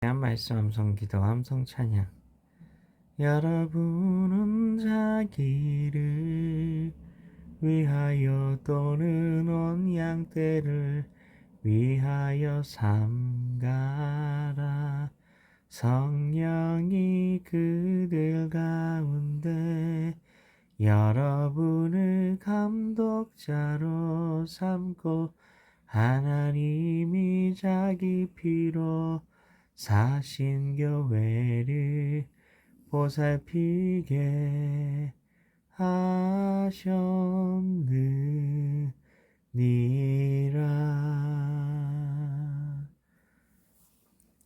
말씀 함성 기도 함성 찬양. 여러분은 자기를 위하여 또는 온 양떼를 위하여 삼가라. 성령이 그들 가운데 여러분을 감독자로 삼고 하나님이 자기 피로 사신 교회를 보살피게 하셨느니라.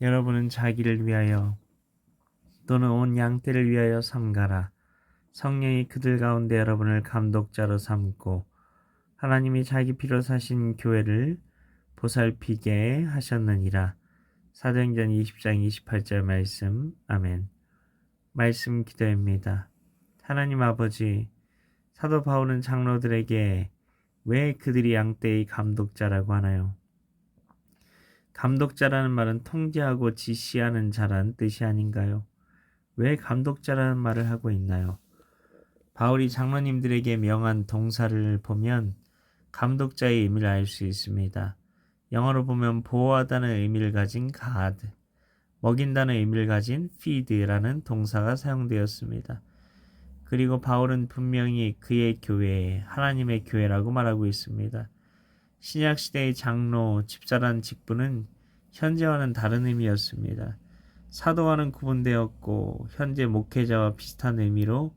여러분은 자기를 위하여 또는 온 양떼를 위하여 삼가라. 성령이 그들 가운데 여러분을 감독자로 삼고 하나님이 자기 피로 사신 교회를 보살피게 하셨느니라. 사도행전 20장 28절 말씀. 아멘. 말씀 기도입니다. 하나님 아버지, 사도 바울은 장로들에게 왜 그들이 양떼의 감독자라고 하나요? 감독자라는 말은 통제하고 지시하는 자라는 뜻이 아닌가요? 왜 감독자라는 말을 하고 있나요? 바울이 장로님들에게 명한 동사를 보면 감독자의 의미를 알 수 있습니다. 영어로 보면 보호하다는 의미를 가진 guard, 먹인다는 의미를 가진 feed라는 동사가 사용되었습니다. 그리고 바울은 분명히 그의 교회, 하나님의 교회라고 말하고 있습니다. 신약시대의 장로, 집사라는 직분은 현재와는 다른 의미였습니다. 사도와는 구분되었고 현재 목회자와 비슷한 의미로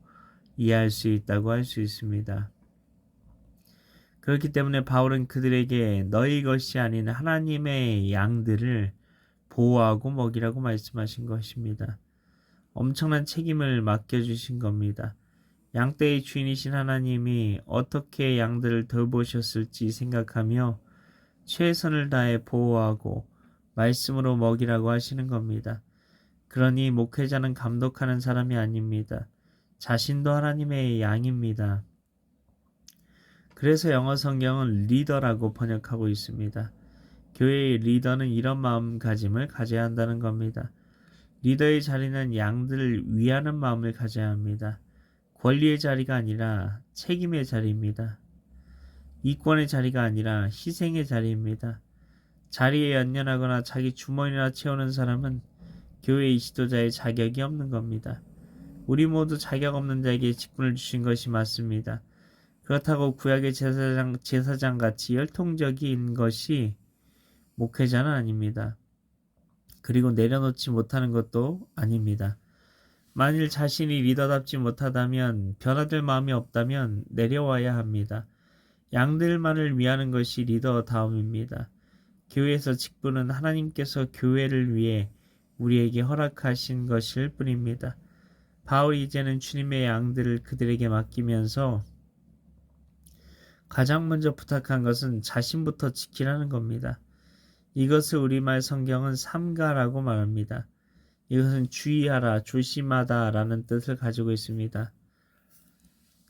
이해할 수 있다고 할 수 있습니다. 그렇기 때문에 바울은 그들에게 너희 것이 아닌 하나님의 양들을 보호하고 먹이라고 말씀하신 것입니다. 엄청난 책임을 맡겨주신 겁니다. 양떼의 주인이신 하나님이 어떻게 양들을 돌보셨을지 생각하며 최선을 다해 보호하고 말씀으로 먹이라고 하시는 겁니다. 그러니 목회자는 감독하는 사람이 아닙니다. 자신도 하나님의 양입니다. 그래서 영어 성경은 리더라고 번역하고 있습니다. 교회의 리더는 이런 마음가짐을 가져야 한다는 겁니다. 리더의 자리는 양들을 위하는 마음을 가져야 합니다. 권리의 자리가 아니라 책임의 자리입니다. 이권의 자리가 아니라 희생의 자리입니다. 자리에 연연하거나 자기 주머니나 채우는 사람은 교회의 지도자의 자격이 없는 겁니다. 우리 모두 자격 없는 자에게 직분을 주신 것이 맞습니다. 그렇다고 구약의 제사장 같이 열통적인 것이 목회자는 아닙니다. 그리고 내려놓지 못하는 것도 아닙니다. 만일 자신이 리더답지 못하다면, 변화될 마음이 없다면 내려와야 합니다. 양들만을 위하는 것이 리더다움입니다. 교회에서 직분은 하나님께서 교회를 위해 우리에게 허락하신 것일 뿐입니다. 바울이 이제는 주님의 양들을 그들에게 맡기면서 가장 먼저 부탁한 것은 자신부터 지키라는 겁니다. 이것을 우리말 성경은 삼가라고 말합니다. 이것은 주의하라, 조심하다 라는 뜻을 가지고 있습니다.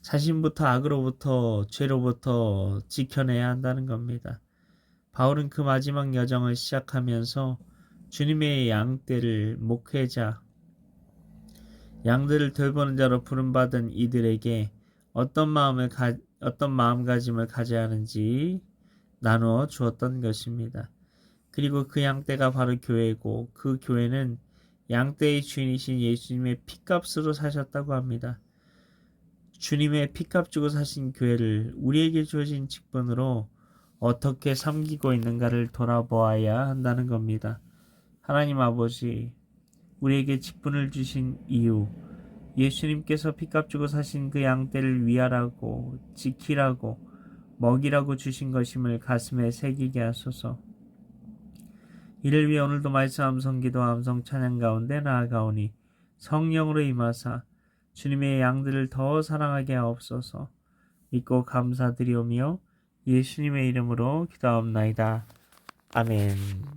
자신부터 악으로부터, 죄로부터 지켜내야 한다는 겁니다. 바울은 그 마지막 여정을 시작하면서 주님의 양떼를 목회자, 양들을 돌보는 자로 부름받은 이들에게 어떤 마음가짐을 가져야 하는지 나누어 주었던 것입니다. 그리고 그 양떼가 바로 교회고 그 교회는 양떼의 주인이신 예수님의 핏값으로 사셨다고 합니다. 주님의 핏값 주고 사신 교회를 우리에게 주어진 직분으로 어떻게 섬기고 있는가를 돌아보아야 한다는 겁니다. 하나님 아버지, 우리에게 직분을 주신 이유, 예수님께서 핏값 주고 사신 그 양떼를 위하라고, 지키라고, 먹이라고 주신 것임을 가슴에 새기게 하소서. 이를 위해 오늘도 말씀 함성 기도 함성 찬양 가운데 나아가오니 성령으로 임하사 주님의 양들을 더 사랑하게 하옵소서. 믿고 감사드리오며 예수님의 이름으로 기도하옵나이다. 아멘.